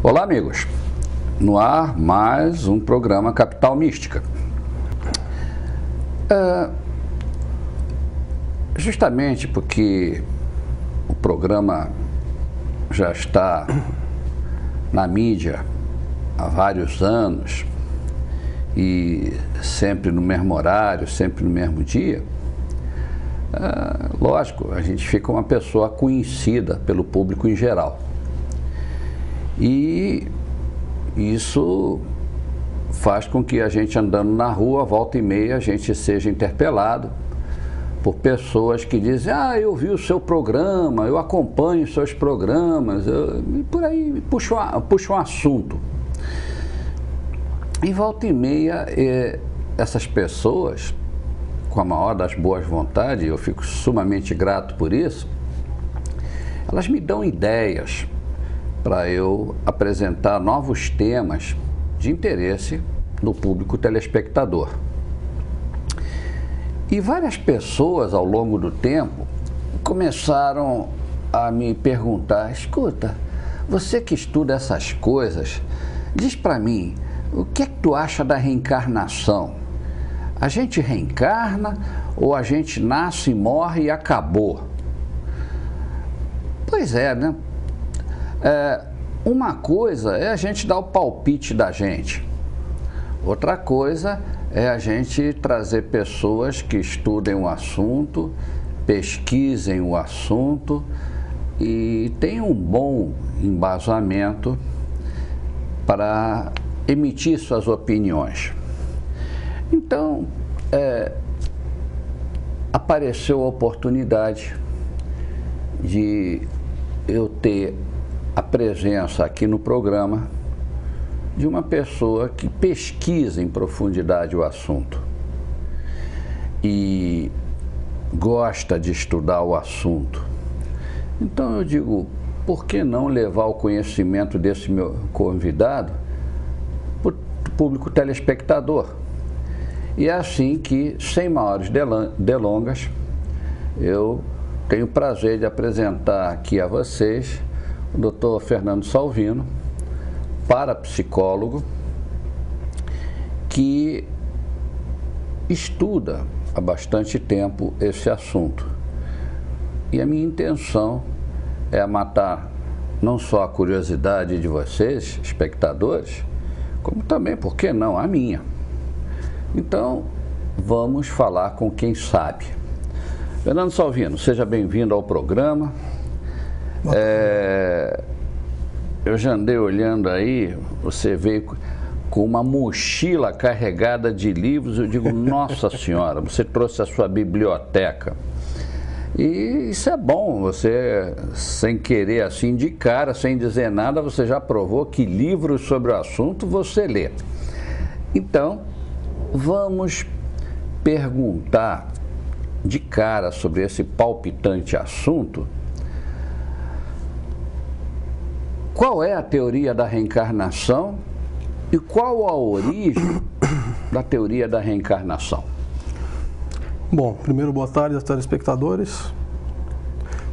Olá, amigos. No ar, mais um programa Capital Mística. Justamente porque o programa já está na mídia há vários anos e sempre no mesmo horário, sempre no mesmo dia, lógico, a gente fica uma pessoa conhecida pelo público em geral. E isso faz com que a gente andando na rua, volta e meia, a gente seja interpelado por pessoas que dizem: eu vi o seu programa, eu acompanho os seus programas, e por aí puxa um assunto. E volta e meia, essas pessoas, com a maior das boas vontades, eu fico sumamente grato por isso, elas me dão ideias para eu apresentar novos temas de interesse do público telespectador. E várias pessoas ao longo do tempo começaram a me perguntar: escuta, você que estuda essas coisas, diz para mim, o que é que tu acha da reencarnação? A gente reencarna ou a gente nasce e morre e acabou? Pois é, né? Uma coisa é a gente dar o palpite da gente, outra coisa é a gente trazer pessoas que estudem o assunto, pesquisem o assunto e tenham um bom embasamento para emitir suas opiniões. Então, apareceu a oportunidade de eu ter a presença aqui no programa de uma pessoa que pesquisa em profundidade o assunto e gosta de estudar o assunto. Então eu digo, por que não levar o conhecimento desse meu convidado para o público telespectador? E é assim que, sem maiores delongas, eu tenho o prazer de apresentar aqui a vocês o Dr. Fernando Salvino, parapsicólogo, que estuda há bastante tempo esse assunto. E a minha intenção é matar não só a curiosidade de vocês, espectadores, como também, por que não, a minha. Então, vamos falar com quem sabe. Fernando Salvino, seja bem-vindo ao programa. Eu já andei olhando aí, você veio com uma mochila carregada de livros, eu digo, nossa senhora, você trouxe a sua biblioteca. E isso é bom, você, sem querer assim, de cara, sem dizer nada, você já provou que livros sobre o assunto você lê. Então, vamos perguntar de cara sobre esse palpitante assunto. Qual é a teoria da reencarnação e qual a origem da teoria da reencarnação? Bom, primeiro, boa tarde aos telespectadores.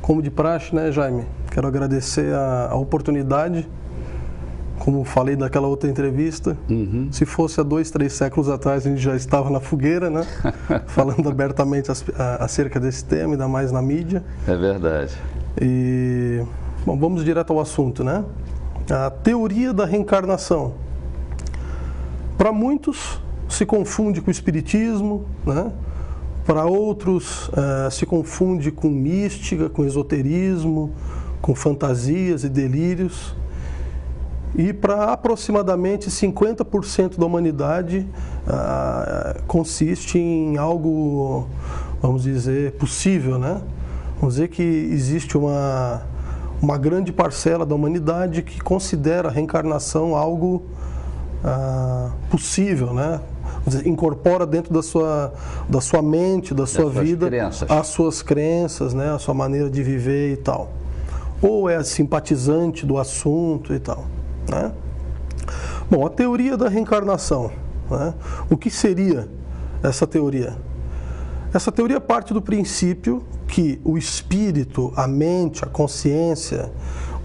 Como de praxe, né, Jaime? Quero agradecer a oportunidade. Como falei naquela outra entrevista, se fosse há 2, 3 séculos atrás, a gente já estava na fogueira, né? Falando abertamente acerca desse tema, ainda mais na mídia. É verdade. E... Bom, vamos direto ao assunto, né? A teoria da reencarnação. Para muitos se confunde com o espiritismo, né? Para outros se confunde com mística, com esoterismo, com fantasias e delírios. E para aproximadamente 50% da humanidade consiste em algo, vamos dizer, possível, né? Vamos dizer que existe uma grande parcela da humanidade que considera a reencarnação algo possível, né? Incorpora dentro da sua mente, da sua vida, as suas crenças, né? A sua maneira de viver e tal. Ou é simpatizante do assunto e tal, né? Bom, a teoria da reencarnação, né? O que seria essa teoria? Essa teoria parte do princípio que o espírito, a mente, a consciência,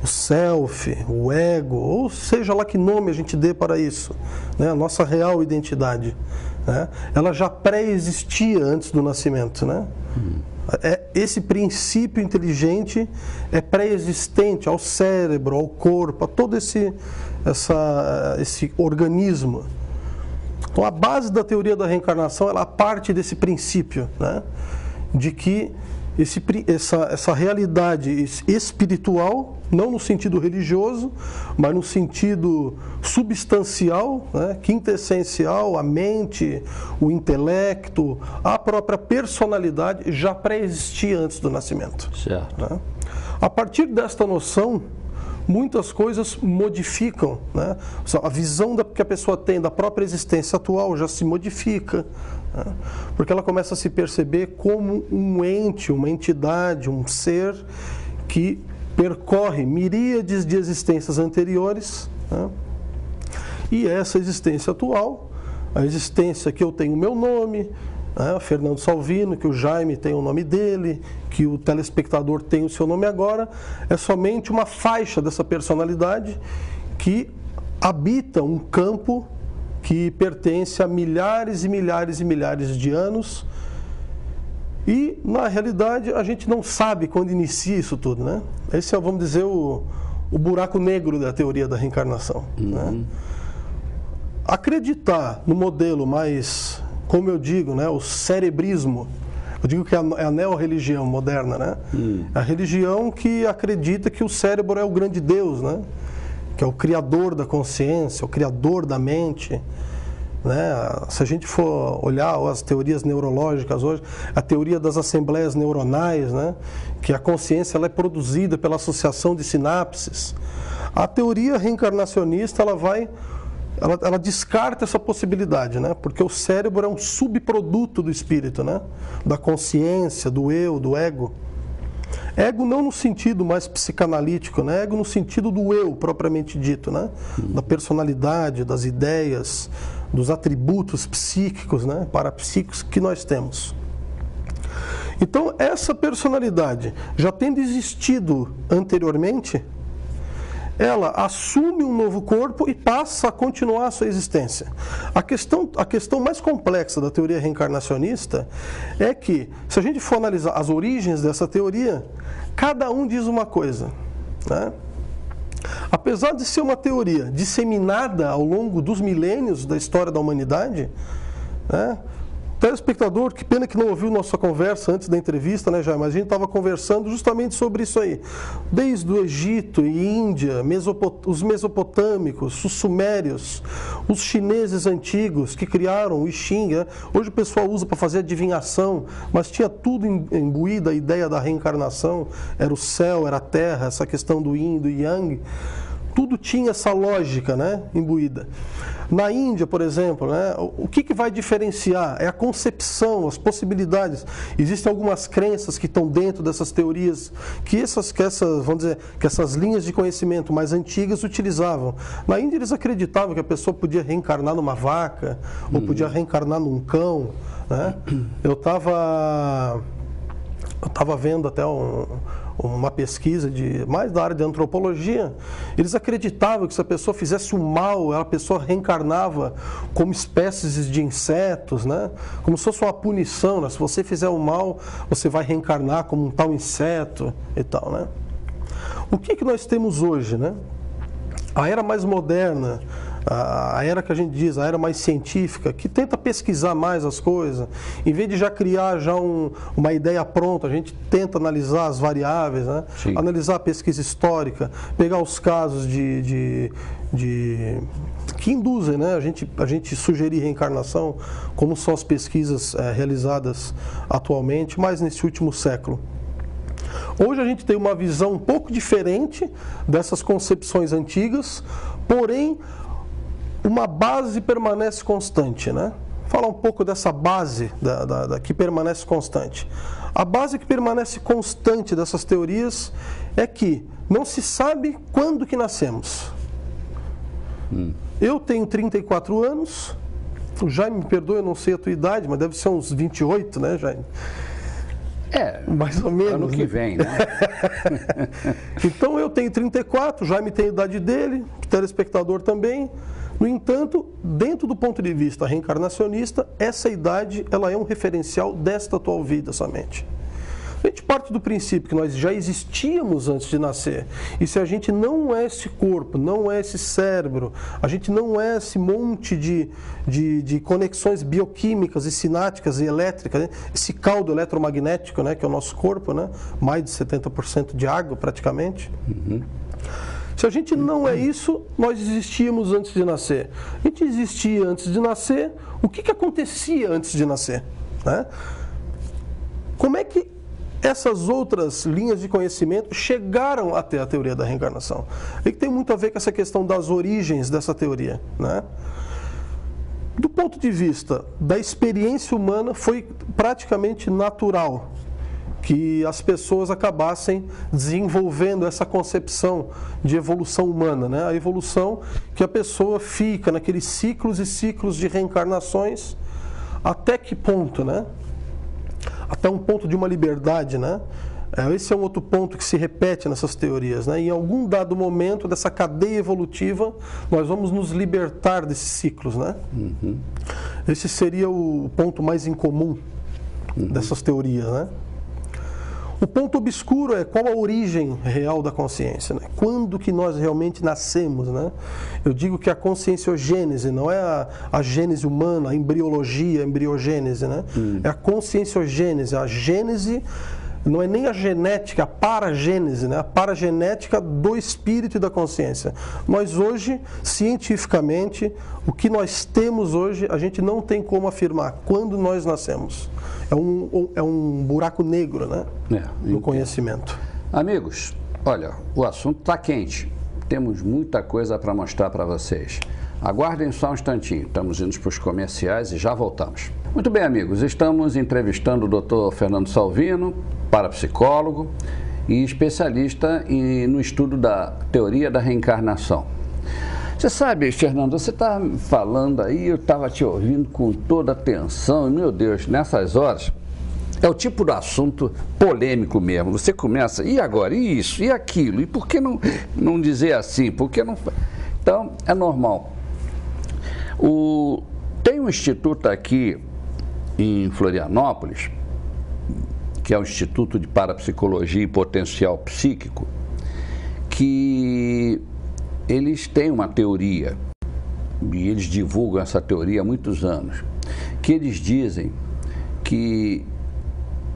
o self, o ego, ou seja lá que nome a gente dê para isso, né? A nossa real identidade, né? Ela já pré-existia antes do nascimento, né? Esse princípio inteligente é pré-existente ao cérebro, ao corpo, a todo esse organismo. Então, a base da teoria da reencarnação, ela parte desse princípio, né? De que essa realidade espiritual, não no sentido religioso, mas no sentido substancial, né? Quintessencial, a mente, o intelecto, a própria personalidade já pré-existia antes do nascimento. Certo. Né? A partir desta noção, muitas coisas modificam, né? A visão que a pessoa tem da própria existência atual já se modifica, né? Porque ela começa a se perceber como um ente, uma entidade, um ser que percorre miríades de existências anteriores, né? E essa existência atual, a existência que eu tenho o meu nome, né? Fernando Salvino, que o Jaime tem o nome dele, que o telespectador tem o seu nome agora, é somente uma faixa dessa personalidade que habita um campo que pertence a milhares e milhares e milhares de anos, e na realidade a gente não sabe quando inicia isso tudo, né? Esse é, vamos dizer, o buraco negro da teoria da reencarnação, né? Acreditar no modelo mais, como eu digo, né, o cerebrismo, eu digo que é a neo-religião moderna, né? A religião que acredita que o cérebro é o grande Deus, né? Que é o criador da consciência, o criador da mente, né? Se a gente for olhar as teorias neurológicas hoje, a teoria das assembleias neuronais, né? Que a consciência ela é produzida pela associação de sinapses. A teoria reencarnacionista ela descarta essa possibilidade, né? Porque o cérebro é um subproduto do espírito, né? Da consciência, do eu, do ego. Ego não no sentido mais psicanalítico, né? Ego no sentido do eu, propriamente dito, né? Da personalidade, das ideias, dos atributos psíquicos, né? Parapsíquicos que nós temos. Então, essa personalidade, já tendo existido anteriormente, ela assume um novo corpo e passa a continuar a sua existência. A questão mais complexa da teoria reencarnacionista é que, se a gente for analisar as origens dessa teoria, cada um diz uma coisa, né? Apesar de ser uma teoria disseminada ao longo dos milênios da história da humanidade, né? Telespectador, que pena que não ouviu nossa conversa antes da entrevista, né, Jaime? Mas a gente estava conversando justamente sobre isso aí. Desde o Egito e Índia, os mesopotâmicos, os sumérios, os chineses antigos que criaram o I Ching, né? Hoje o pessoal usa para fazer adivinhação, mas tinha tudo imbuído a ideia da reencarnação, era o céu, era a terra, essa questão do yin, do yang. Tudo tinha essa lógica, né, imbuída. Na Índia, por exemplo, né, o que vai diferenciar é a concepção, as possibilidades. Existem algumas crenças que estão dentro dessas teorias vamos dizer, que essas linhas de conhecimento mais antigas utilizavam. Na Índia eles acreditavam que a pessoa podia reencarnar numa vaca, ou podia reencarnar num cão, né? Eu estava vendo até uma pesquisa mais da área de antropologia. Eles acreditavam que se a pessoa fizesse o mal, a pessoa reencarnava como espécies de insetos, né? Como se fosse uma punição, né? Se você fizer o mal, você vai reencarnar como um tal inseto e tal, né? O que nós temos hoje, né? A era mais moderna, a era que a gente diz, a era mais científica, que tenta pesquisar mais as coisas, em vez de já criar uma ideia pronta, a gente tenta analisar as variáveis, né? Analisar a pesquisa histórica, pegar os casos que induzem, né? A gente sugerir reencarnação, como são as pesquisas realizadas atualmente, mais nesse último século. Hoje a gente tem uma visão um pouco diferente dessas concepções antigas, porém uma base permanece constante, né? Falar um pouco dessa base que permanece constante. A base que permanece constante dessas teorias é que não se sabe quando que nascemos. Eu tenho 34 anos, o Jaime, me perdoe, eu não sei a tua idade, mas deve ser uns 28, né, Jaime? mais ou menos. Ano que vem, né? Então eu tenho 34, Jaime tem a idade dele, o telespectador também. No entanto, dentro do ponto de vista reencarnacionista, essa idade ela é um referencial desta atual vida somente. A gente parte do princípio que nós já existíamos antes de nascer. E se a gente não é esse corpo, não é esse cérebro, a gente não é esse monte de conexões bioquímicas e sinápticas e elétricas, né? Esse caldo eletromagnético, né, que é o nosso corpo, né? Mais de 70% de água praticamente. Se a gente não é isso, nós existíamos antes de nascer. A gente existia antes de nascer, o que acontecia antes de nascer? Né? Como é que essas outras linhas de conhecimento chegaram até a teoria da reencarnação? E que tem muito a ver com essa questão das origens dessa teoria, né? Do ponto de vista da experiência humana, foi praticamente natural que as pessoas acabassem desenvolvendo essa concepção de evolução humana, né? A evolução que a pessoa fica naqueles ciclos e ciclos de reencarnações, até que ponto, né? Até um ponto de uma liberdade, né? Esse é um outro ponto que se repete nessas teorias, né? Em algum dado momento dessa cadeia evolutiva, nós vamos nos libertar desses ciclos, né? Esse seria o ponto mais incomum dessas teorias, né? O ponto obscuro é qual a origem real da consciência, né? Quando que nós realmente nascemos, né? Eu digo que a conscienciogênese não é a gênese humana, a embriologia, a embriogênese, né? É a conscienciogênese, a gênese não é nem a genética, a paragênese, né? A paragenética do espírito e da consciência. Nós hoje, cientificamente, o que nós temos hoje, a gente não tem como afirmar quando nós nascemos. É um buraco negro, né? No conhecimento. Amigos, olha, o assunto está quente. Temos muita coisa para mostrar para vocês. Aguardem só um instantinho, estamos indo para os comerciais e já voltamos. Muito bem, amigos, estamos entrevistando o Dr. Fernando Salvino, parapsicólogo e especialista no estudo da teoria da reencarnação. Você sabe, Fernando, você está falando aí, eu estava te ouvindo com toda atenção, e meu Deus, nessas horas, é o tipo de assunto polêmico mesmo. Você começa, e agora, e isso, e aquilo, e por que não dizer assim, por que não... Então, é normal. Tem um instituto aqui em Florianópolis, que é o Instituto de Parapsicologia e Potencial Psíquico, que eles têm uma teoria, e eles divulgam essa teoria há muitos anos, que eles dizem que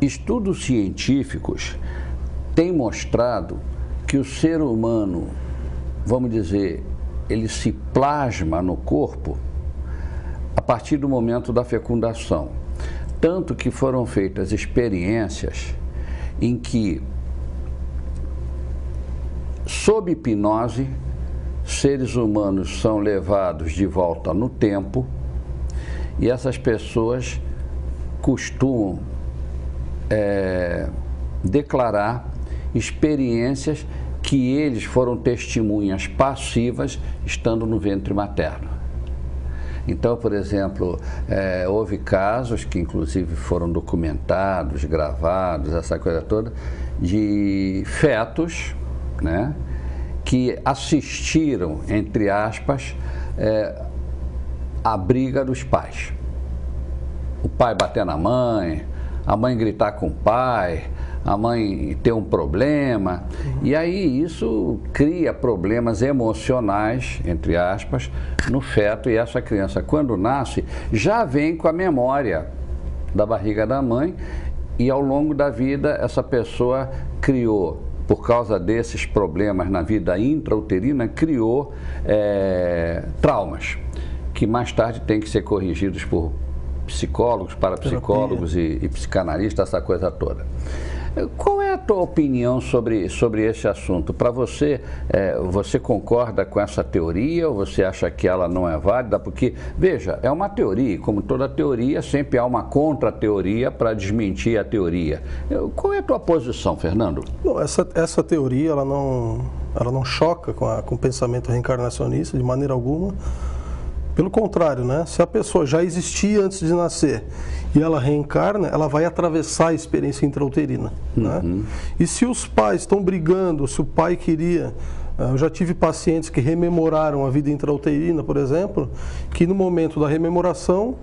estudos científicos têm mostrado que o ser humano, vamos dizer, ele se plasma no corpo a partir do momento da fecundação. Tanto que foram feitas experiências em que, sob hipnose, seres humanos são levados de volta no tempo e essas pessoas costumam declarar experiências que eles foram testemunhas passivas estando no ventre materno. Então, por exemplo, houve casos que inclusive foram documentados, gravados, essa coisa toda, de fetos, né, que assistiram, entre aspas, a briga dos pais. O pai bater na mãe, a mãe gritar com o pai, a mãe ter um problema, e aí isso cria problemas emocionais, entre aspas, no feto, e essa criança, quando nasce, já vem com a memória da barriga da mãe, e ao longo da vida essa pessoa criou, por causa desses problemas na vida intrauterina, criou traumas, que mais tarde têm que ser corrigidos por psicólogos, parapsicólogos e psicanalistas, essa coisa toda. Qual é a tua opinião sobre esse assunto? Para você, você concorda com essa teoria ou você acha que ela não é válida? Porque, veja, é uma teoria e como toda teoria, sempre há uma contra-teoria para desmentir a teoria. Qual é a tua posição, Fernando? Não, essa teoria ela não choca com o pensamento reencarnacionista de maneira alguma. Pelo contrário, né? Se a pessoa já existia antes de nascer e ela reencarna, ela vai atravessar a experiência intrauterina. Né? E se os pais estão brigando, se o pai queria... Eu já tive pacientes que rememoraram a vida intrauterina, por exemplo, que no momento da rememoração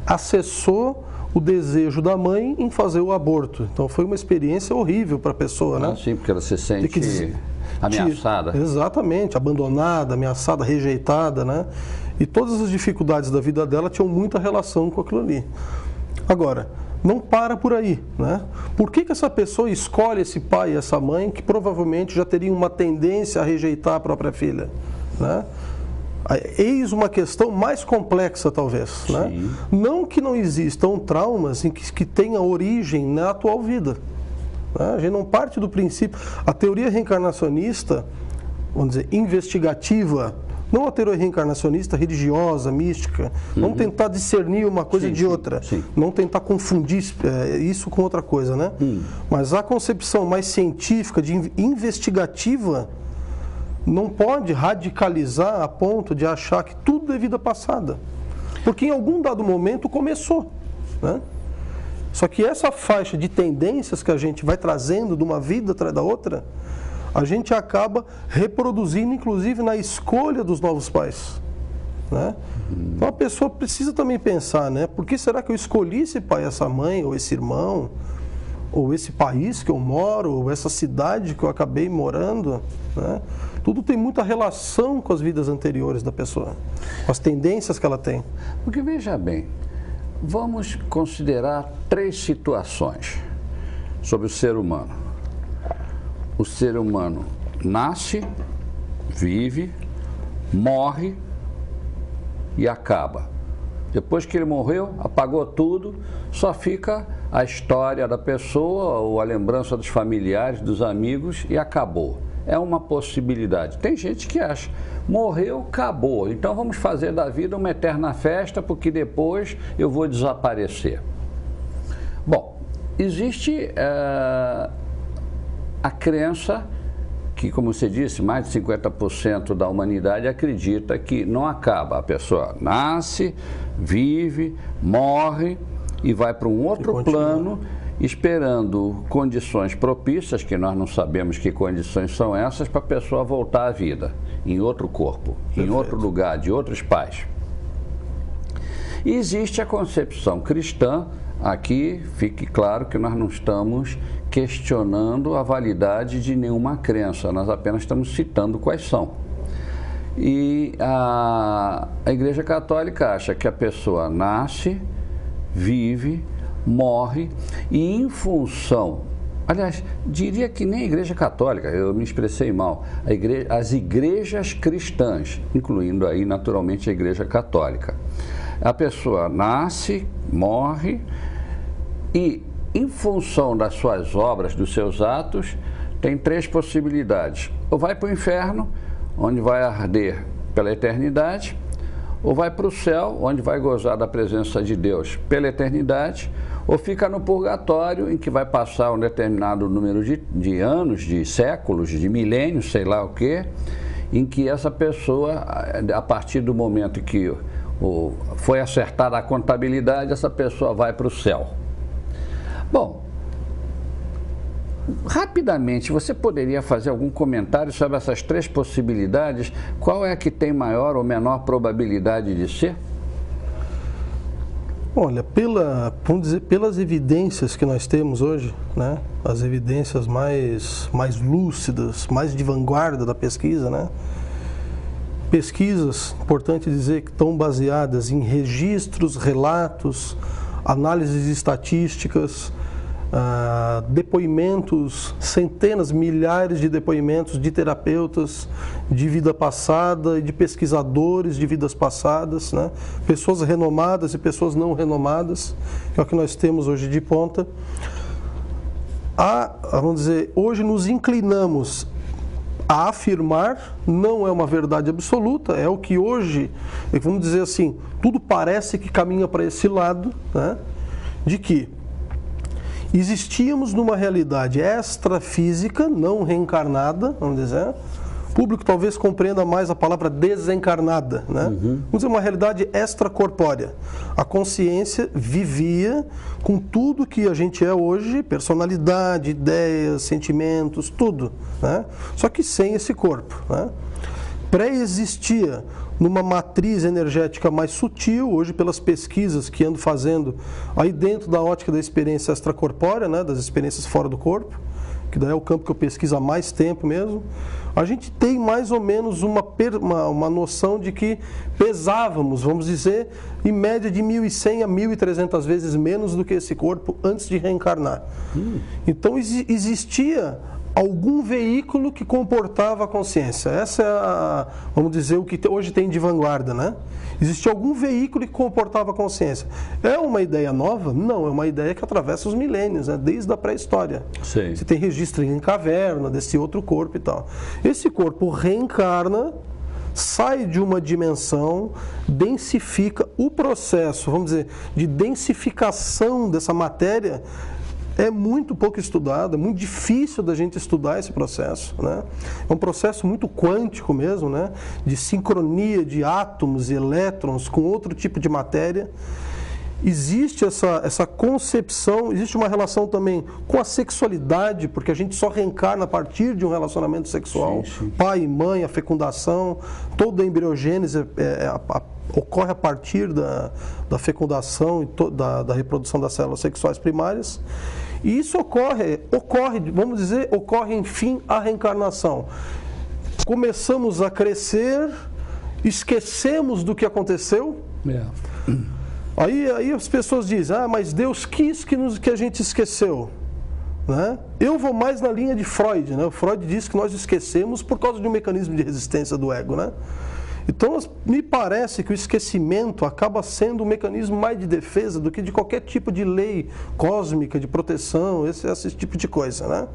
acessou o desejo da mãe em fazer o aborto. Então foi uma experiência horrível para a pessoa, né? Sim, porque ela se sente ameaçada. Exatamente, abandonada, ameaçada, rejeitada, né? E todas as dificuldades da vida dela tinham muita relação com aquilo ali. Agora, não para por aí, né? Por que essa pessoa escolhe esse pai e essa mãe que provavelmente já teriam uma tendência a rejeitar a própria filha, né? Eis uma questão mais complexa, talvez, né? Não que não existam traumas em que tenha origem na atual vida, né? A gente não parte do princípio... A teoria reencarnacionista, vamos dizer, investigativa, não a teoria reencarnacionista religiosa, mística, não tentar discernir uma coisa de outra, não tentar confundir isso com outra coisa, né? Mas a concepção mais científica, investigativa, não pode radicalizar a ponto de achar que tudo é vida passada. Porque em algum dado momento começou, né? Só que essa faixa de tendências que a gente vai trazendo de uma vida atrás da outra, a gente acaba reproduzindo, inclusive, na escolha dos novos pais, né? Então a pessoa precisa também pensar, né? Por que será que eu escolhi esse pai, essa mãe, ou esse irmão, ou esse país que eu moro, ou essa cidade que eu acabei morando, né? Tudo tem muita relação com as vidas anteriores da pessoa, com as tendências que ela tem. Porque, veja bem, vamos considerar 3 situações sobre o ser humano. O ser humano nasce, vive, morre e acaba. Depois que ele morreu, apagou tudo, só fica a história da pessoa ou a lembrança dos familiares, dos amigos e acabou. É uma possibilidade. Tem gente que acha, morreu, acabou, então vamos fazer da vida uma eterna festa porque depois eu vou desaparecer. Bom, existe a crença que, como você disse, mais de 50% da humanidade acredita que não acaba. A pessoa nasce, vive, morre e vai para um outro plano, esperando condições propícias, que nós não sabemos que condições são essas, para a pessoa voltar à vida, em outro corpo, em outro lugar, de outros pais. E existe a concepção cristã, aqui fique claro que nós não estamos questionando a validade de nenhuma crença, nós apenas estamos citando quais são. E a Igreja Católica acha que a pessoa nasce, vive, morre e em função, aliás, diria que nem a Igreja Católica, eu me expressei mal, as igrejas cristãs, incluindo aí naturalmente a Igreja Católica. A pessoa nasce, morre e em função das suas obras, dos seus atos, tem 3 possibilidades. Ou vai para o inferno, onde vai arder pela eternidade, ou vai para o céu, onde vai gozar da presença de Deus pela eternidade, ou fica no purgatório, em que vai passar um determinado número de anos, de séculos, de milênios, sei lá o quê, em que essa pessoa, a partir do momento que foi acertada a contabilidade, essa pessoa vai para o céu. Bom, rapidamente, você poderia fazer algum comentário sobre essas 3 possibilidades? Qual é a que tem maior ou menor probabilidade de ser? Olha, vamos dizer, pelas evidências que nós temos hoje, né? As evidências mais lúcidas, mais de vanguarda da pesquisa, né? Pesquisas, importante dizer, que estão baseadas em registros, relatos, análises estatísticas, depoimentos, centenas, milhares de depoimentos de terapeutas de vida passada e de pesquisadores de vidas passadas, né? Pessoas renomadas e pessoas não renomadas, que é o que nós temos hoje de ponta. Vamos dizer, hoje nos inclinamos a afirmar, não é uma verdade absoluta, é o que hoje, vamos dizer assim, tudo parece que caminha para esse lado, né? De que existíamos numa realidade extrafísica, não reencarnada, vamos dizer, O público talvez compreenda mais a palavra desencarnada, né? Vamos dizer, uma realidade extracorpórea. A consciência vivia com tudo que a gente é hoje, personalidade, ideias, sentimentos, tudo, né? Só que sem esse corpo, né? Pré-existia numa matriz energética mais sutil, hoje pelas pesquisas que ando fazendo aí dentro da ótica da experiência extracorpórea, né, das experiências fora do corpo, que daí é o campo que eu pesquiso há mais tempo mesmo, a gente tem mais ou menos uma noção de que pesávamos, vamos dizer, em média de 1.100 a 1.300 vezes menos do que esse corpo antes de reencarnar. Então existia algum veículo que comportava a consciência. Essa é vamos dizer, o que hoje tem de vanguarda, né? Existia algum veículo que comportava a consciência. É uma ideia nova? Não, é uma ideia que atravessa os milênios, né? Desde a pré-história. Sim. Você tem registro em caverna, desse outro corpo e tal. Esse corpo reencarna, sai de uma dimensão, densifica o processo, vamos dizer, de densificação dessa matéria. É muito pouco estudado, é muito difícil da gente estudar esse processo, né? É um processo muito quântico mesmo, né? De sincronia de átomos e elétrons com outro tipo de matéria. Existe essa concepção, existe uma relação também com a sexualidade, porque a gente só reencarna a partir de um relacionamento sexual. Sim, sim. Pai e mãe, a fecundação, toda a embriogênese ocorre a partir da fecundação e da reprodução das células sexuais primárias. E isso ocorre, vamos dizer, enfim, a reencarnação. Começamos a crescer, esquecemos do que aconteceu. Aí as pessoas dizem, mas Deus quis que a gente esqueceu. Né? Eu vou mais na linha de Freud, né? O Freud diz que nós esquecemos por causa de um mecanismo de resistência do ego, né? Então, me parece que o esquecimento acaba sendo um mecanismo mais de defesa do que de qualquer tipo de lei cósmica, de proteção, esse tipo de coisa, né?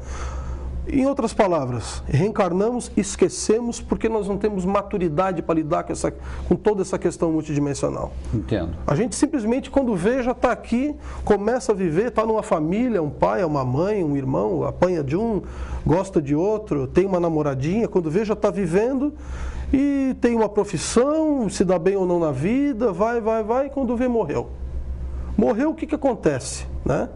Em outras palavras, reencarnamos, esquecemos porque nós não temos maturidade para lidar com toda essa questão multidimensional. Entendo. A gente simplesmente, quando vê, já está aqui, começa a viver, está numa família, um pai, uma mãe, um irmão, apanha de um, gosta de outro, tem uma namoradinha, quando vê, já está vivendo e tem uma profissão, se dá bem ou não na vida, vai, e quando vê, morreu. Morreu, o que acontece, né?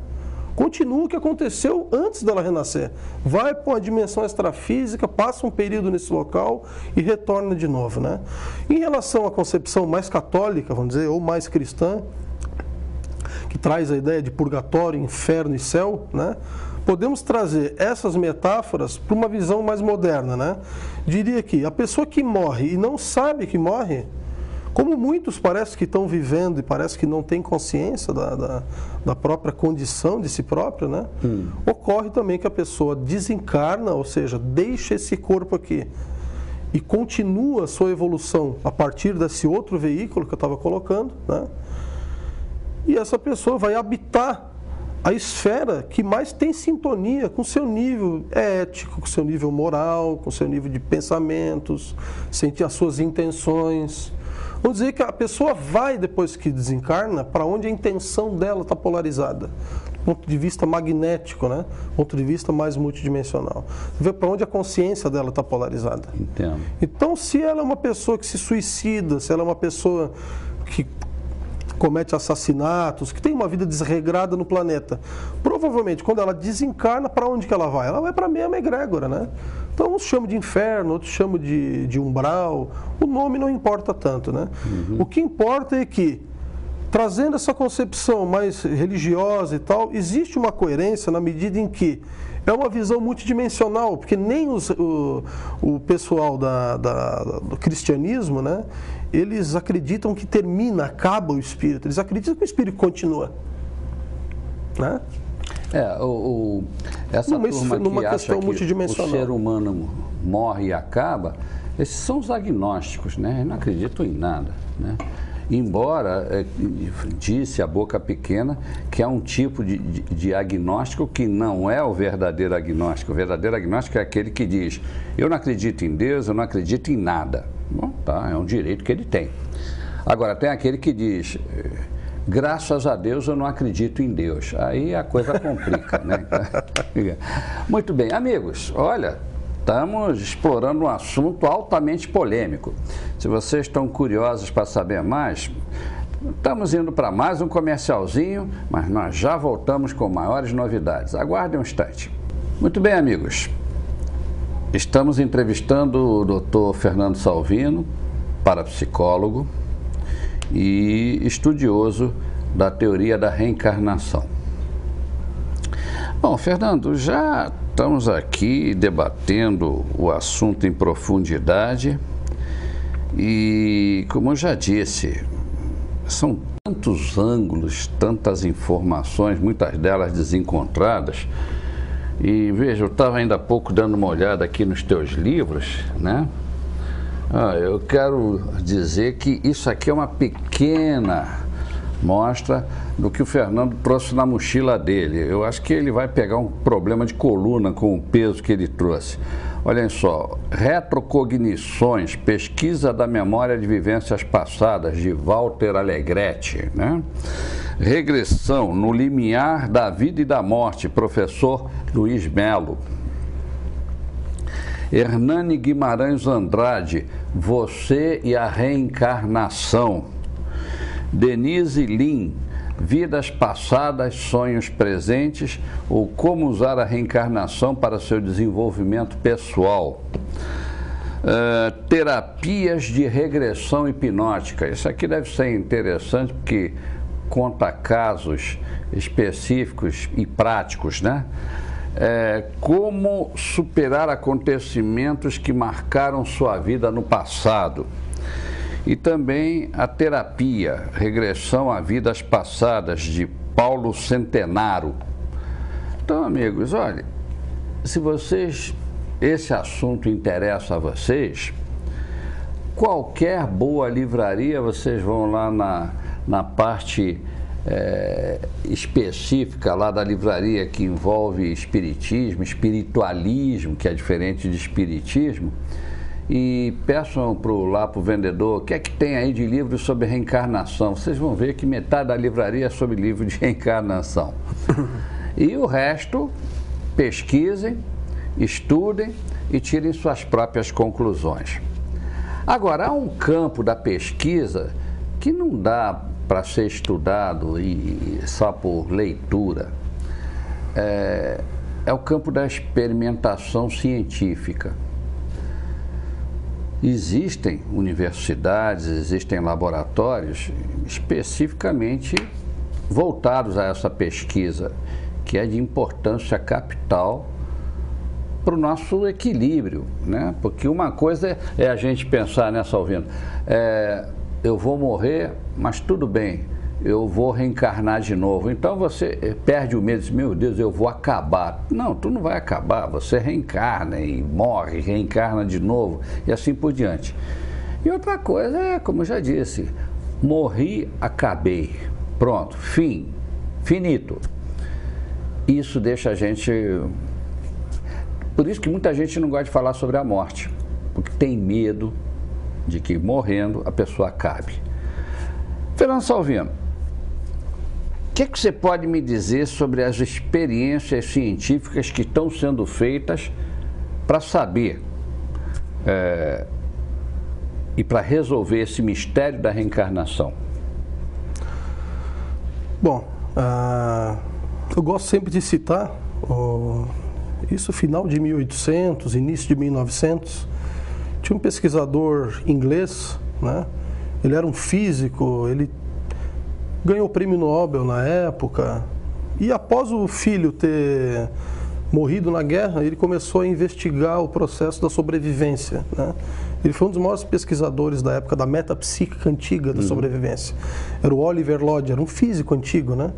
Continua o que aconteceu antes dela renascer. Vai para uma dimensão extrafísica, passa um período nesse local e retorna de novo, né? Em relação à concepção mais católica, vamos dizer, ou mais cristã, que traz a ideia de purgatório, inferno e céu, né? Podemos trazer essas metáforas para uma visão mais moderna, né? Diria que a pessoa que morre e não sabe que morre, como muitos parece que estão vivendo e parece que não tem consciência da própria condição de si próprio, né? Ocorre também que a pessoa desencarna, ou seja, deixa esse corpo aqui e continua a sua evolução a partir desse outro veículo que eu estava colocando, né? E essa pessoa vai habitar a esfera que mais tem sintonia com o seu nível ético, com o seu nível moral, com o seu nível de pensamentos, sentir as suas intenções. Vamos dizer que a pessoa vai, depois que desencarna, para onde a intenção dela está polarizada. Do ponto de vista magnético, né? Do ponto de vista mais multidimensional. Vê para onde a consciência dela está polarizada. Entendo. Então, se ela é uma pessoa que se suicida, se ela é uma pessoa que comete assassinatos, que tem uma vida desregrada no planeta, provavelmente, quando ela desencarna, para onde que ela vai? Ela vai para a mesma egrégora, né? Então, uns chamam de inferno, outros chamam de umbral. O nome não importa tanto, né? O que importa é que, trazendo essa concepção mais religiosa e tal, existe uma coerência na medida em que é uma visão multidimensional, porque nem o pessoal do cristianismo, né? Eles acreditam que acaba o espírito. Eles acreditam que o espírito continua, né? Essa turma que acha que o ser humano morre e acaba, esses são os agnósticos, né? Eles não acreditam em nada, né? Embora, disse a boca pequena, que é um tipo de agnóstico que não é o verdadeiro agnóstico. O verdadeiro agnóstico é aquele que diz, eu não acredito em Deus, eu não acredito em nada. Bom, tá, é um direito que ele tem. Agora, tem aquele que diz, graças a Deus eu não acredito em Deus. Aí a coisa complica, né? Muito bem, amigos, olha, estamos explorando um assunto altamente polêmico. Se vocês estão curiosos para saber mais, estamos indo para mais um comercialzinho, mas nós já voltamos com maiores novidades. Aguardem um instante. Muito bem, amigos. Estamos entrevistando o Dr. Fernando Salvino, parapsicólogo e estudioso da teoria da reencarnação. Bom, Fernando, já estamos aqui debatendo o assunto em profundidade e, como eu já disse, são tantos ângulos, tantas informações, muitas delas desencontradas. E veja, eu estava ainda há pouco dando uma olhada aqui nos teus livros, né? Eu quero dizer que isso aqui é uma pequena mostra do que o Fernando trouxe na mochila dele. Eu acho que ele vai pegar um problema de coluna com o peso que ele trouxe. Olhem só, Retrocognições, pesquisa da memória de vivências passadas, de Walter Alegretti, né? Regressão no limiar da vida e da morte, professor Luiz Melo. Hernani Guimarães Andrade, Você e a Reencarnação. Denise Lin, Vidas Passadas, Sonhos Presentes, ou Como Usar a Reencarnação para seu desenvolvimento pessoal. Terapias de regressão hipnótica. Isso aqui deve ser interessante porque conta casos específicos e práticos, né? Como superar acontecimentos que marcaram sua vida no passado. E também a terapia, regressão a vidas passadas, de Paulo Centenaro. Então, amigos, olha, se esse assunto interessa a vocês, qualquer boa livraria, vocês vão lá na parte específica lá da livraria que envolve espiritismo, espiritualismo, que é diferente de espiritismo, e peçam lá para o vendedor, o que é que tem aí de livro sobre reencarnação? Vocês vão ver que metade da livraria é sobre livro de reencarnação. E o resto, pesquisem, estudem e tirem suas próprias conclusões. Agora, há um campo da pesquisa que não dá para ser estudado e só por leitura. É o campo da experimentação científica. Existem universidades, existem laboratórios especificamente voltados a essa pesquisa, que é de importância capital para o nosso equilíbrio, né? Porque uma coisa é a gente pensar, né, Salvino? Eu vou morrer, mas tudo bem, eu vou reencarnar de novo. Então você perde o medo, diz, meu Deus, eu vou acabar. Não, tu não vai acabar, você reencarna e morre, reencarna de novo e assim por diante. E outra coisa é, como eu já disse, morri, acabei, pronto, fim, finito. Isso deixa a gente... Por isso que muita gente não gosta de falar sobre a morte, porque tem medo de que morrendo a pessoa acabe. Fernando Salvino, o que você pode me dizer sobre as experiências científicas que estão sendo feitas para saber e para resolver esse mistério da reencarnação? Bom, eu gosto sempre de citar isso final de 1800, início de 1900, tinha um pesquisador inglês, né? Ele era um físico, ele ganhou o prêmio Nobel na época, e após o filho ter morrido na guerra, ele começou a investigar o processo da sobrevivência, né? Ele foi um dos maiores pesquisadores da época da metapsíquica antiga da sobrevivência. Era o Oliver Lodge, um físico antigo, né?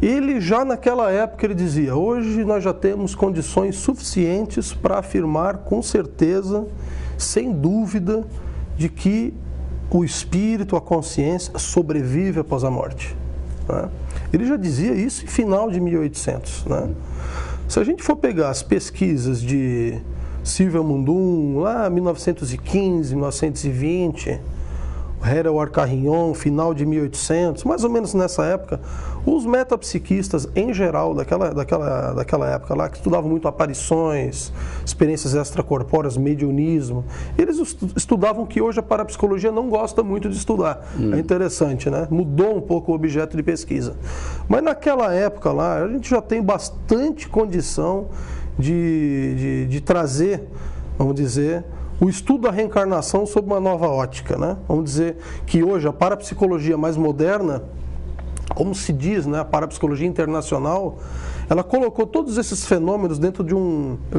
Ele já naquela época ele dizia, hoje nós já temos condições suficientes para afirmar com certeza, sem dúvida, de que o espírito, a consciência sobrevive após a morte, né? Ele já dizia isso em final de 1800, né? Se a gente for pegar as pesquisas de Silvia Mundum, lá 1915, 1920, Hérold Carignon, final de 1800, mais ou menos nessa época, os metapsiquistas em geral daquela época lá, que estudavam muito aparições, experiências extracorpóreas, mediunismo, eles estudavam que hoje a parapsicologia não gosta muito de estudar. É interessante, né? Mudou um pouco o objeto de pesquisa. Mas naquela época lá, a gente já tem bastante condição de trazer, vamos dizer, o estudo da reencarnação sob uma nova ótica, né? Vamos dizer que hoje a parapsicologia mais moderna, como se diz, né, a parapsicologia internacional, ela colocou todos esses fenômenos dentro de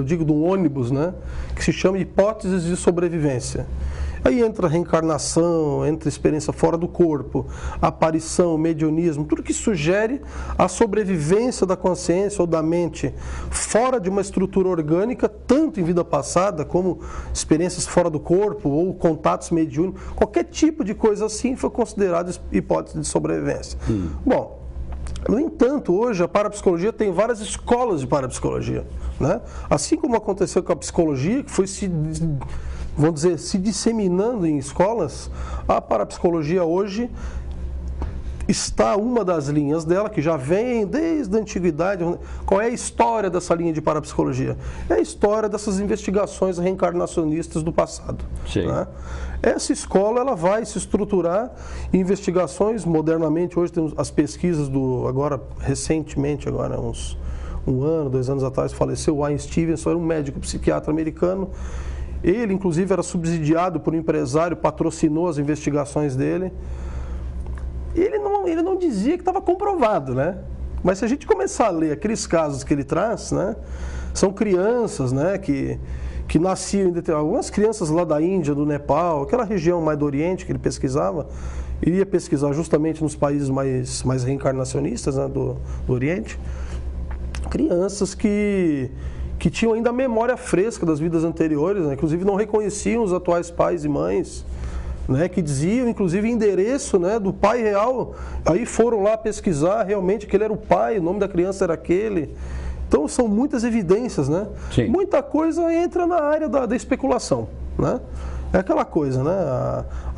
de um ônibus, né, que se chama hipóteses de sobrevivência. Aí entra a reencarnação, entra a experiência fora do corpo, aparição, mediunismo, tudo que sugere a sobrevivência da consciência ou da mente fora de uma estrutura orgânica, tanto em vida passada como experiências fora do corpo ou contatos mediúnicos, qualquer tipo de coisa assim foi considerado hipótese de sobrevivência. Bom, no entanto, hoje a parapsicologia tem várias escolas de parapsicologia, né? Assim como aconteceu com a psicologia, que foi vamos dizer, se disseminando em escolas, a parapsicologia hoje está uma das linhas dela, que já vem desde a antiguidade. Qual é a história dessa linha de parapsicologia? É a história dessas investigações reencarnacionistas do passado. Sim. Né? Essa escola ela vai se estruturar em investigações, modernamente, hoje temos as pesquisas recentemente, uns 1 ano, 2 anos atrás, faleceu o Ian Stevenson, era um médico psiquiatra americano. Ele, inclusive, era subsidiado por um empresário, patrocinou as investigações dele. Ele não dizia que estava comprovado, né? Mas se a gente começar a ler aqueles casos que ele traz, né? São crianças, né? Que nasciam, algumas crianças lá da Índia, do Nepal, aquela região mais do Oriente que ele pesquisava, iria pesquisar justamente nos países mais reencarnacionistas, né? do Oriente. Crianças que tinham ainda a memória fresca das vidas anteriores, né? Inclusive não reconheciam os atuais pais e mães, né? Que diziam, inclusive, endereço, né, do pai real. Aí foram lá pesquisar realmente que ele era o pai, o nome da criança era aquele. Então são muitas evidências, né? Sim. Muita coisa entra na área da especulação, né? É aquela coisa, né?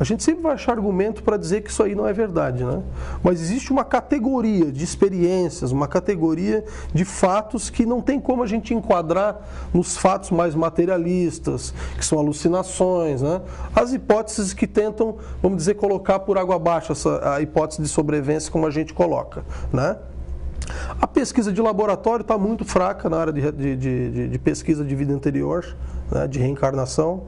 A gente sempre vai achar argumento para dizer que isso aí não é verdade, né? Mas existe uma categoria de experiências, uma categoria de fatos que não tem como a gente enquadrar nos fatos mais materialistas, que são alucinações, né? As hipóteses que tentam, vamos dizer, colocar por água abaixo a hipótese de sobrevivência como a gente coloca, né? A pesquisa de laboratório está muito fraca na área de pesquisa de vida anterior, né? De reencarnação.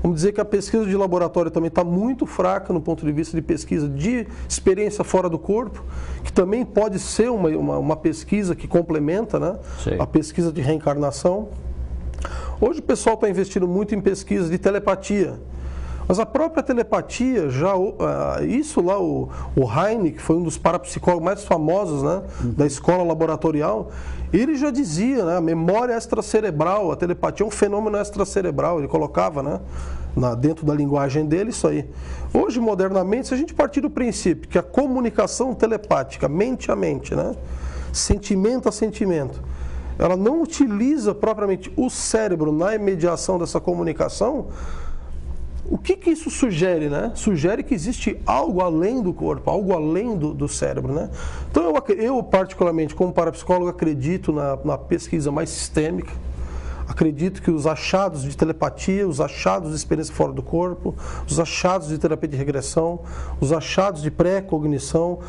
Vamos dizer que a pesquisa de laboratório também está muito fraca no ponto de vista de pesquisa de experiência fora do corpo, que também pode ser uma pesquisa que complementa, né, a pesquisa de reencarnação. Hoje o pessoal está investindo muito em pesquisa de telepatia. Mas a própria telepatia, isso lá, o Heine, que foi um dos parapsicólogos mais famosos, né, da escola laboratorial, ele já dizia, né, a memória extracerebral, a telepatia é um fenômeno extracerebral, ele colocava, né, dentro da linguagem dele isso aí. Hoje, modernamente, se a gente partir do princípio que a comunicação telepática, mente a mente, né, sentimento a sentimento, ela não utiliza propriamente o cérebro na mediação dessa comunicação, o que isso sugere, né? Sugere que existe algo além do corpo, algo além do cérebro, né? Então eu particularmente, como parapsicólogo, acredito na pesquisa mais sistêmica. Acredito que os achados de telepatia, os achados de experiência fora do corpo, os achados de terapia de regressão, os achados de pré-cognição,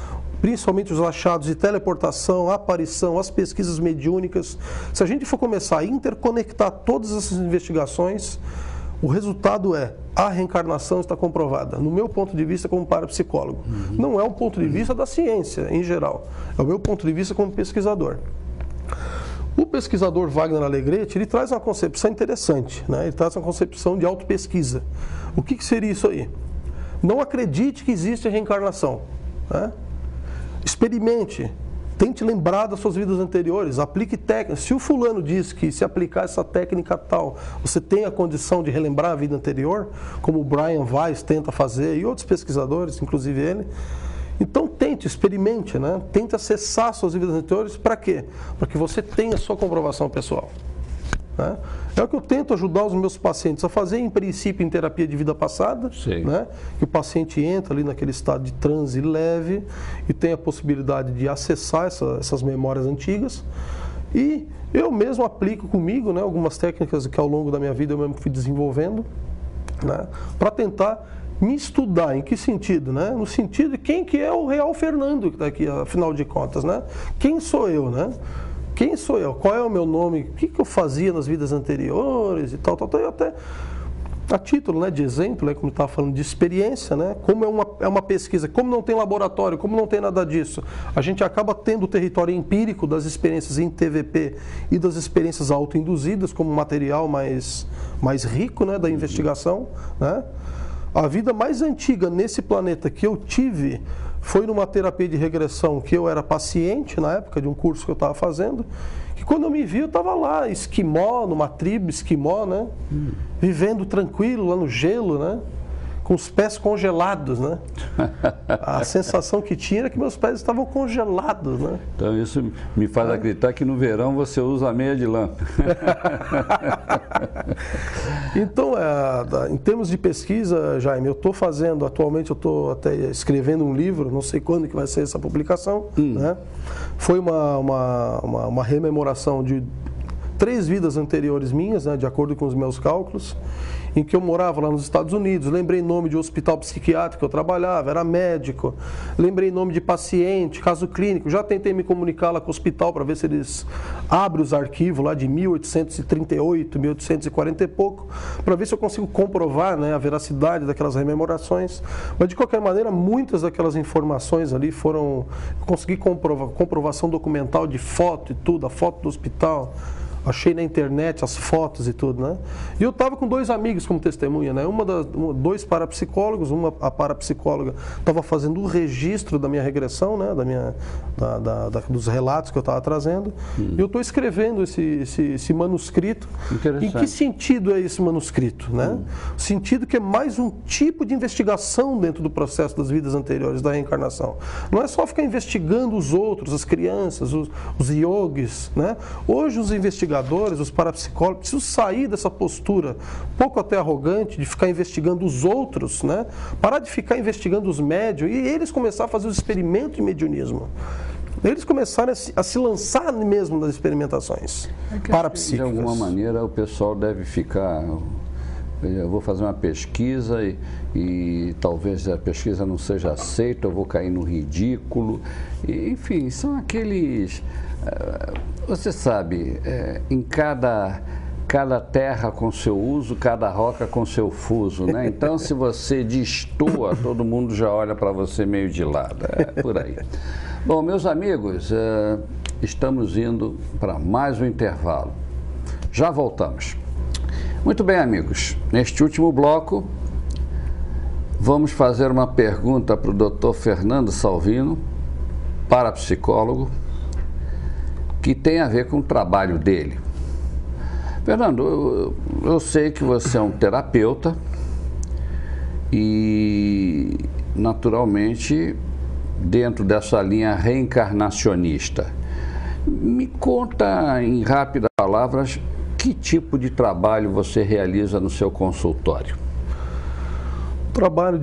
principalmente os achados de teleportação, aparição, as pesquisas mediúnicas, se a gente for começar a interconectar todas essas investigações, o resultado é a reencarnação está comprovada, no meu ponto de vista como parapsicólogo. Não é um ponto de vista da ciência em geral, é o meu ponto de vista como pesquisador. O pesquisador Wagner Alegrete, ele traz uma concepção interessante, né? Ele traz uma concepção de autopesquisa. O que seria isso aí? Não acredite que existe a reencarnação, né? Experimente, tente lembrar das suas vidas anteriores, aplique técnicas. Se o fulano diz que se aplicar essa técnica tal, você tem a condição de relembrar a vida anterior, como o Brian Weiss tenta fazer e outros pesquisadores, inclusive ele, então tente, experimente, né? Tente acessar suas vidas anteriores, para quê? Para que você tenha a sua comprovação pessoal. né? É o que eu tento ajudar os meus pacientes a fazer, em princípio, em terapia de vida passada, né? Que o paciente entra ali naquele estado de transe leve e tem a possibilidade de acessar essas memórias antigas. E eu mesmo aplico comigo, né, algumas técnicas que ao longo da minha vida eu mesmo fui desenvolvendo, né, para tentar me estudar. Em que sentido? Né? No sentido de quem que é o real Fernando daqui, afinal de contas, né? Quem sou eu, né? Quem sou eu? Qual é o meu nome? O que eu fazia nas vidas anteriores e tal. Eu até, a título, né, de exemplo, como eu estava falando de experiência, né, como é uma pesquisa, como não tem laboratório, como não tem nada disso, a gente acaba tendo o território empírico das experiências em TVP e das experiências autoinduzidas como material mais rico, né, da investigação, né? A vida mais antiga nesse planeta que eu tive foi numa terapia de regressão que eu era paciente na época de um curso que eu estava fazendo, que quando eu me vi eu estava lá, esquimó, numa tribo esquimó, né? Vivendo tranquilo lá no gelo, né? Com os pés congelados, né? A sensação que tinha era que meus pés estavam congelados, né? Então isso me faz acreditar que no verão você usa a meia de lã. Então, em termos de pesquisa, Jaime, eu estou fazendo, atualmente eu estou até escrevendo um livro, não sei quando que vai ser essa publicação, né? Foi uma rememoração de 3 vidas anteriores minhas, né, de acordo com os meus cálculos, em que eu morava lá nos Estados Unidos. Lembrei nome de hospital psiquiátrico que eu trabalhava, era médico. Lembrei nome de paciente, caso clínico. Já tentei me comunicar lá com o hospital para ver se eles abrem os arquivos lá de 1838, 1840 e pouco, para ver se eu consigo comprovar, né, a veracidade daquelas rememorações. Mas, de qualquer maneira, muitas daquelas informações ali foram... Consegui comprovação documental de foto e tudo, a foto do hospital. Achei na internet as fotos e tudo, né? E eu estava com 2 amigos como testemunha, né? 2 parapsicólogos, a parapsicóloga estava fazendo o registro da minha regressão, né? Dos relatos que eu estava trazendo. E eu estou escrevendo esse manuscrito. Em que sentido é esse manuscrito, né? O sentido que é mais um tipo de investigação dentro do processo das vidas anteriores da reencarnação. Não é só ficar investigando os outros, as crianças, os yogis, né? Hoje os investigadores, os parapsicólogos, precisam sair dessa postura um pouco até arrogante de ficar investigando os outros, né? Parar de ficar investigando os médios e eles começarem a fazer os experimentos de mediunismo. Eles começarem a se lançar mesmo nas experimentações parapsíquicas. De alguma maneira o pessoal deve ficar... Eu vou fazer uma pesquisa e talvez a pesquisa não seja aceita, eu vou cair no ridículo. Enfim, são aqueles... Você sabe, em cada terra com seu uso, cada roca com seu fuso, né? Então, se você destoa, todo mundo já olha para você meio de lado. É por aí. Bom, meus amigos, estamos indo para mais um intervalo. Já voltamos. Muito bem, amigos. Neste último bloco, vamos fazer uma pergunta para o Dr. Fernando Salvino, parapsicólogo, que tem a ver com o trabalho dele. Fernando, eu sei que você é um terapeuta e, naturalmente, dentro dessa linha reencarnacionista. Me conta, em rápidas palavras, que tipo de trabalho você realiza no seu consultório? Trabalho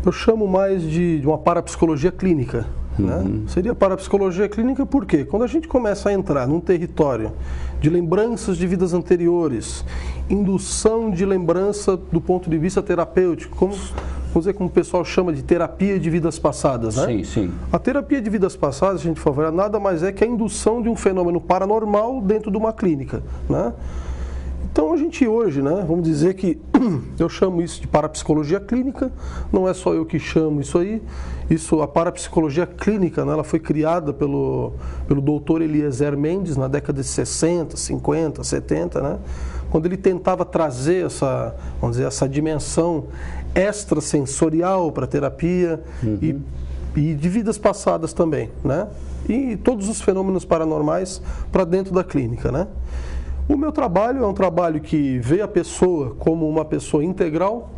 eu chamo mais de uma parapsicologia clínica. Né? Seria parapsicologia clínica porque quando a gente começa a entrar num território de lembranças de vidas anteriores, indução de lembrança do ponto de vista terapêutico, vamos dizer como o pessoal chama de terapia de vidas passadas, né? Sim, sim. A terapia de vidas passadas, a gente for ver, nada mais é que a indução de um fenômeno paranormal dentro de uma clínica, né? Então a gente hoje, né, vamos dizer que eu chamo isso de parapsicologia clínica, não é só eu que chamo isso aí, a parapsicologia clínica, né, ela foi criada pelo doutor Eliezer Mendes na década de 60, 50, 70, né, quando ele tentava trazer essa dimensão extrasensorial para a terapia e de vidas passadas também, né, e todos os fenômenos paranormais para dentro da clínica, né. O meu trabalho é um trabalho que vê a pessoa como uma pessoa integral,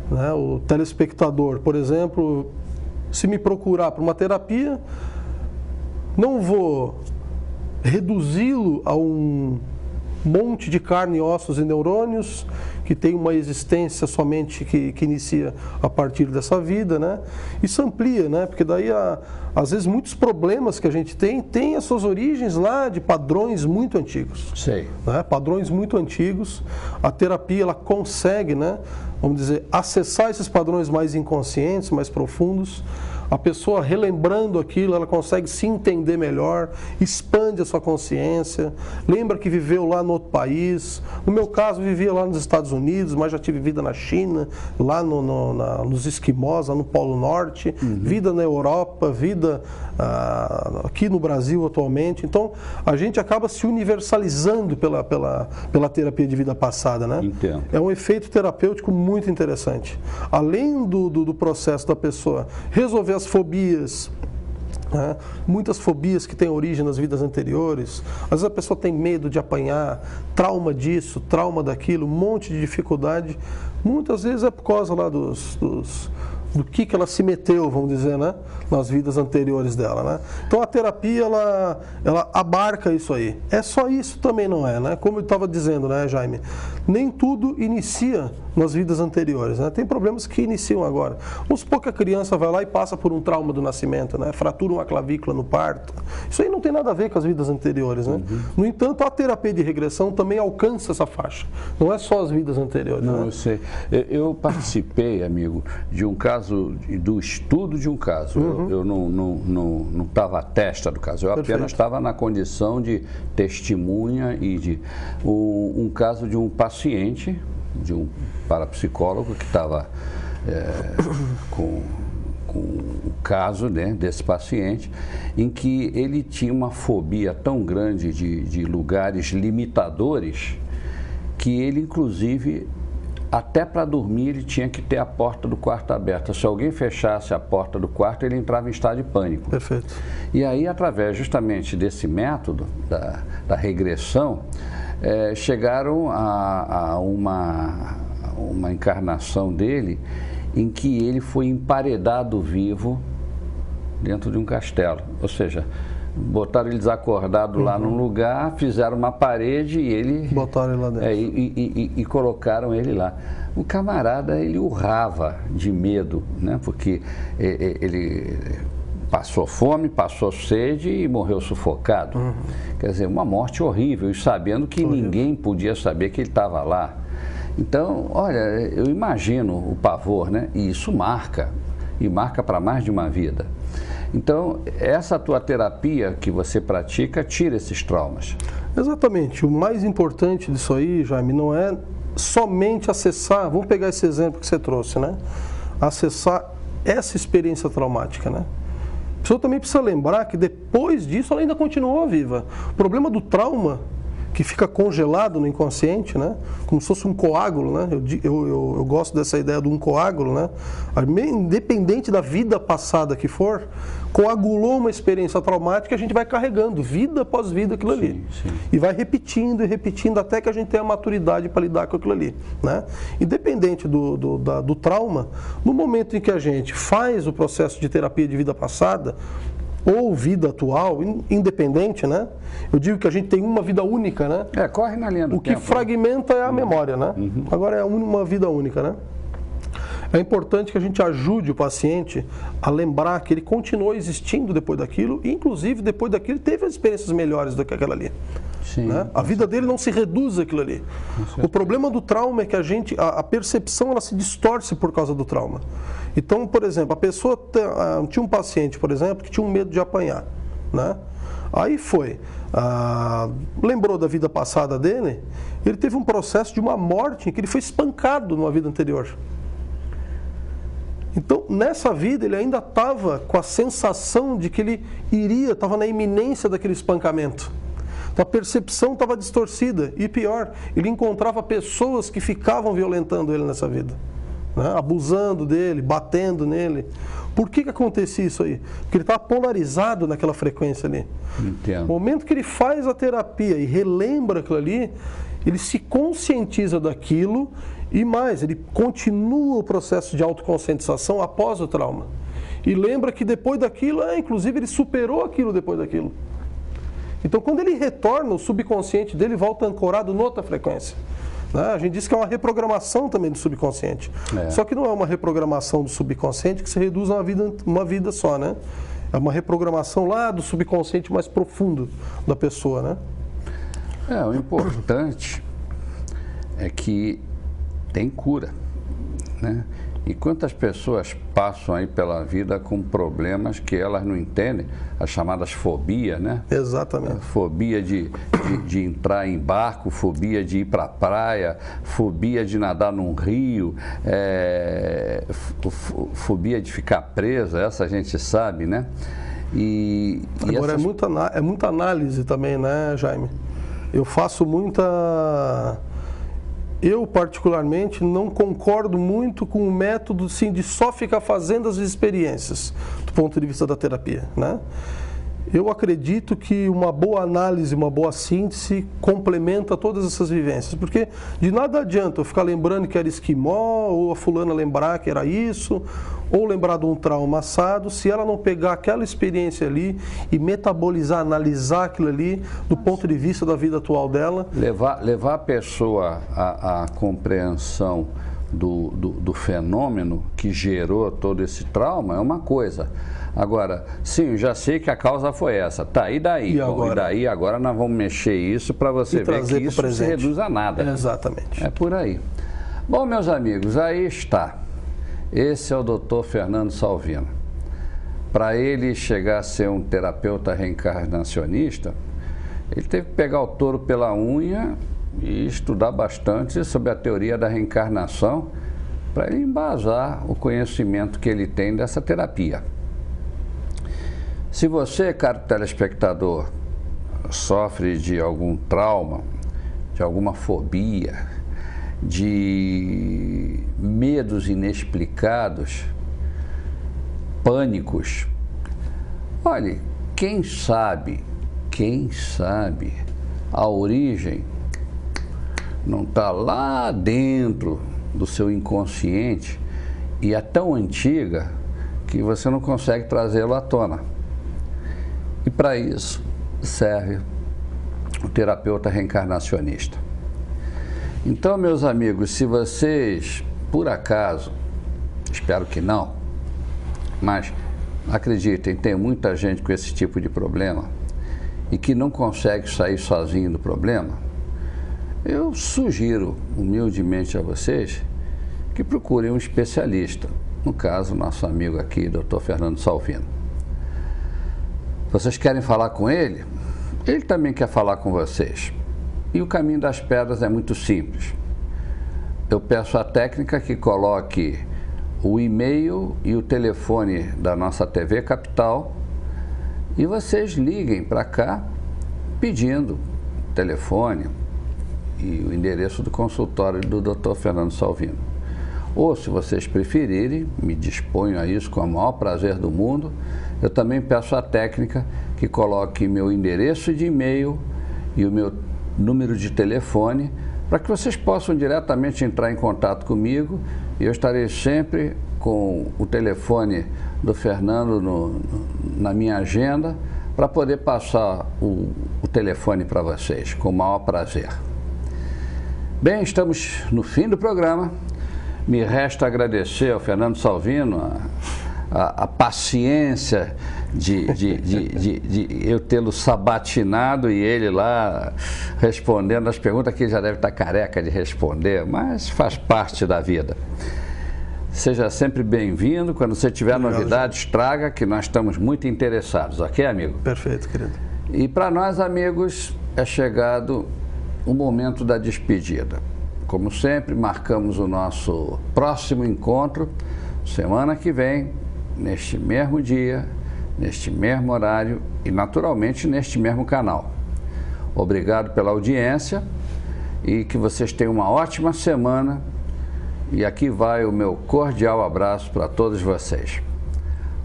né? O telespectador, por exemplo, se me procurar para uma terapia, não vou reduzi-lo a um monte de carne, ossos e neurônios, que tem uma existência somente que inicia a partir dessa vida, né? Isso amplia, né? Porque daí, às vezes, muitos problemas que a gente tem as suas origens lá de padrões muito antigos. Sei. Né? Padrões muito antigos. A terapia, ela consegue, né? Vamos dizer, acessar esses padrões mais inconscientes, mais profundos. A pessoa relembrando aquilo, ela consegue se entender melhor, expande a sua consciência, lembra que viveu lá no outro país. No meu caso, vivia lá nos Estados Unidos, mas já tive vida na China, lá nos Esquimós, lá no Polo Norte, vida na Europa, vida aqui no Brasil atualmente. Então, a gente acaba se universalizando pela terapia de vida passada, né? Entendo. É um efeito terapêutico muito interessante. Além do processo da pessoa resolver as fobias, né? Muitas fobias que têm origem nas vidas anteriores. Às vezes a pessoa tem medo de apanhar, trauma disso, trauma daquilo, um monte de dificuldade. Muitas vezes é por causa lá do que ela se meteu, vamos dizer, né? Nas vidas anteriores dela, né? Então a terapia, ela abarca isso aí. É só isso também, não é, né? Como eu estava dizendo, né, Jaime? Nem tudo inicia nas vidas anteriores, né? Tem problemas que iniciam agora. Vamos supor que a criança vai lá e passa por um trauma do nascimento, né? Fratura uma clavícula no parto. Isso aí não tem nada a ver com as vidas anteriores, né? No entanto, a terapia de regressão também alcança essa faixa. Não é só as vidas anteriores. Não, né? eu sei. Eu participei, amigo, de um caso, do estudo de um caso. Eu não estava à testa do caso, eu apenas estava na condição de testemunha e de um caso de um paciente, de um parapsicólogo que estava com o caso, né, desse paciente, em que ele tinha uma fobia tão grande de lugares limitadores que ele, inclusive, até para dormir, ele tinha que ter a porta do quarto aberta. Se alguém fechasse a porta do quarto, ele entrava em estado de pânico. Perfeito. E aí, através justamente desse método da regressão, chegaram a uma encarnação dele em que ele foi emparedado vivo dentro de um castelo. Ou seja, botaram ele desacordado lá num lugar, fizeram uma parede e ele... Botaram ele lá dentro. E colocaram ele lá. O camarada, ele urrava de medo, né? Porque ele passou fome, passou sede e morreu sufocado. Quer dizer, uma morte horrível, e sabendo que ninguém podia saber que ele estava lá. Então, olha, eu imagino o pavor, né? E isso marca, e marca para mais de uma vida. Então, essa tua terapia que você pratica tira esses traumas. Exatamente. O mais importante disso aí, Jaime, não é somente acessar, vamos pegar esse exemplo que você trouxe, né? Acessar essa experiência traumática, né? A pessoa também precisa lembrar que depois disso ela ainda continuou viva. O problema do trauma, que fica congelado no inconsciente, né? Como se fosse um coágulo, né? Eu gosto dessa ideia de um coágulo, né? Independente da vida passada que for, coagulou uma experiência traumática, a gente vai carregando vida após vida aquilo ali. Sim. E vai repetindo e repetindo até que a gente tenha a maturidade para lidar com aquilo ali, né? Independente do trauma, no momento em que a gente faz o processo de terapia de vida passada, ou vida atual, independente, né? Eu digo que a gente tem uma vida única, né? Corre na linha do tempo. O que fragmenta é a memória, né? Agora é uma vida única, né? É importante que a gente ajude o paciente a lembrar que ele continuou existindo depois daquilo, e inclusive depois daquilo teve experiências melhores do que aquela ali. Sim, né? A vida dele não se reduz àquilo ali. O problema do trauma é que a percepção ela se distorce por causa do trauma. Então, por exemplo, a pessoa tinha um paciente, por exemplo, que tinha um medo de apanhar, né? Aí lembrou da vida passada dele, ele teve um processo de uma morte em que ele foi espancado numa vida anterior. Então, nessa vida, ele ainda estava com a sensação de que ele estava na iminência daquele espancamento. Então, a percepção estava distorcida. E pior, ele encontrava pessoas que ficavam violentando ele nessa vida, né? Abusando dele, batendo nele. Por que acontecia isso aí? Porque ele estava polarizado naquela frequência ali. Entendo. No momento que ele faz a terapia e relembra aquilo ali, ele se conscientiza daquilo e mais, ele continua o processo de autoconscientização após o trauma. E lembra que depois daquilo, inclusive ele superou aquilo depois daquilo. Então, quando ele retorna, o subconsciente dele volta ancorado noutra frequência. Né? A gente diz que é uma reprogramação também do subconsciente. Só que não é uma reprogramação do subconsciente que se reduz a uma vida só, né? É uma reprogramação lá do subconsciente mais profundo da pessoa, né? O importante é que tem cura, né? E quantas pessoas passam aí pela vida com problemas que elas não entendem, as chamadas fobias, né? Exatamente. Fobia de entrar em barco, fobia de ir para a praia, fobia de nadar num rio, fobia de ficar presa, essa a gente sabe, né? Agora é muita análise também, né, Jaime? Eu faço muita... Eu, particularmente, não concordo muito com o método sim, de só ficar fazendo as experiências, do ponto de vista da terapia, né? Eu acredito que uma boa análise, uma boa síntese complementa todas essas vivências, porque de nada adianta eu ficar lembrando que era esquimó, ou a fulana lembrar que era isso, ou lembrar de um trauma assado, se ela não pegar aquela experiência ali e metabolizar, analisar aquilo ali do ponto de vista da vida atual dela. Levar a pessoa à compreensão do fenômeno que gerou todo esse trauma é uma coisa. Agora, sim, já sei que a causa foi essa. Tá, e daí? Agora nós vamos mexer isso para você ver que isso não se reduz a nada. Exatamente. É por aí. Bom, meus amigos, aí está. Esse é o Dr. Fernando Salvino. Para ele chegar a ser um terapeuta reencarnacionista, ele teve que pegar o touro pela unha e estudar bastante sobre a teoria da reencarnação para ele embasar o conhecimento que ele tem dessa terapia. Se você, caro telespectador, sofre de algum trauma, de alguma fobia, de medos inexplicados, pânicos, olhe, quem sabe, a origem não está lá dentro do seu inconsciente e é tão antiga que você não consegue trazê-lo à tona. E para isso serve o terapeuta reencarnacionista. Então, meus amigos, se vocês, por acaso, espero que não, mas acreditem, tem muita gente com esse tipo de problema e que não consegue sair sozinho do problema, eu sugiro humildemente a vocês que procurem um especialista, no caso, nosso amigo aqui, Dr. Fernando Salvino. Vocês querem falar com ele? Ele também quer falar com vocês. E o caminho das pedras é muito simples. Eu peço à técnica que coloque o e-mail e o telefone da nossa TV Capital e vocês liguem para cá pedindo o telefone e o endereço do consultório do Dr. Fernando Salvino. Ou, se vocês preferirem, me disponho a isso com o maior prazer do mundo, eu também peço à técnica que coloque meu endereço de e-mail e o meu número de telefone para que vocês possam diretamente entrar em contato comigo e eu estarei sempre com o telefone do Fernando na minha agenda para poder passar o telefone para vocês, com o maior prazer. Bem, estamos no fim do programa. Me resta agradecer ao Fernando Salvino a paciência de eu tê-lo sabatinado e ele lá respondendo as perguntas que ele já deve estar careca de responder, mas faz parte da vida. Seja sempre bem-vindo. Quando você tiver novidades, traga, que nós estamos muito interessados. Ok, amigo? Perfeito, querido. E para nós, amigos, é chegado o momento da despedida. Como sempre, marcamos o nosso próximo encontro semana que vem, neste mesmo dia, neste mesmo horário e, naturalmente, neste mesmo canal. Obrigado pela audiência e que vocês tenham uma ótima semana. E aqui vai o meu cordial abraço para todos vocês.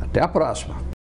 Até a próxima!